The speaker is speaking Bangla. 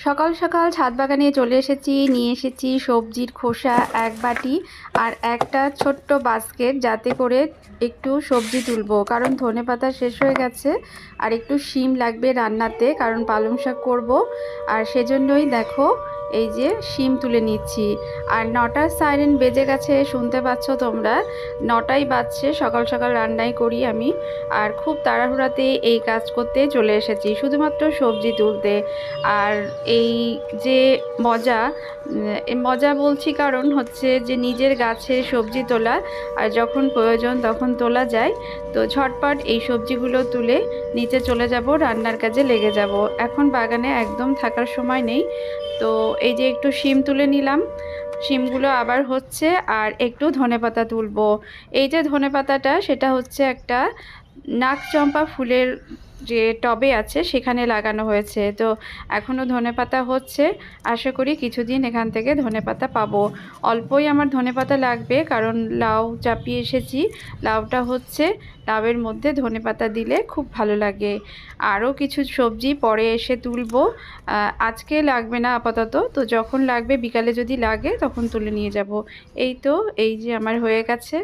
সকাল সকাল ছাদ বাগানে চলে এসেছি, নিয়ে এসেছি সবজির খোসা এক বাটি আর একটা ছোট্ট বাস্কেট, যাতে করে একটু সবজি তুলবো, কারণ ধনেপাতা শেষ হয়ে গেছে আর একটু শিম লাগবে রান্নাতে, কারণ পালং শাক করবো। আর সেজন্যই দেখো এই যে শিম তুলে নিচ্ছি। আর 9টার সাইরেন বেজে গেছে, শুনতে পাচ্ছ তোমরা, 9টাই বাজছে, সকাল সকাল রান্নাই করি আমি। আর খুব তাড়াহুড়াতে এই কাজ করতে চলে এসেছি, শুধুমাত্র সবজি তুলতে। আর এই যে মজা, এই মজা বলছি কারণ হচ্ছে যে নিজের গাছের সবজি তোলা, আর যখন প্রয়োজন তখন তোলা যায়। তো ঝটপট এই সবজিগুলো তুলে নিচে চলে যাব, রান্নার কাজে লেগে যাব। এখন বাগানে একদম থাকার সময় নেই। তো এই যে একটু শিম তুলে নিলাম, শিমগুলো আবার হচ্ছে, আর একটু ধনেপাতা তুলবো। এই যে ধনেপাতাটা, সেটা হচ্ছে একটা নাকচম্পা ফুলের যে টবে আছে সেখানে লাগানো হয়েছে। তো এখনও ধনেপাতা হচ্ছে, আশা করি কিছুদিন এখান থেকে ধনেপাতা পাবো। অল্পই আমার ধনেপাতা লাগবে, কারণ লাউ চাপিয়ে এসেছি, লাউটা হচ্ছে, লাউয়ের মধ্যে ধনেপাতা দিলে খুব ভালো লাগে। আরও কিছু সবজি পরে এসে তুলবো, আজকে লাগবে না আপাতত, তো যখন লাগবে বিকালে যদি লাগে তখন তুলে নিয়ে যাব। এই তো, এই যে আমার হয়ে গেছে।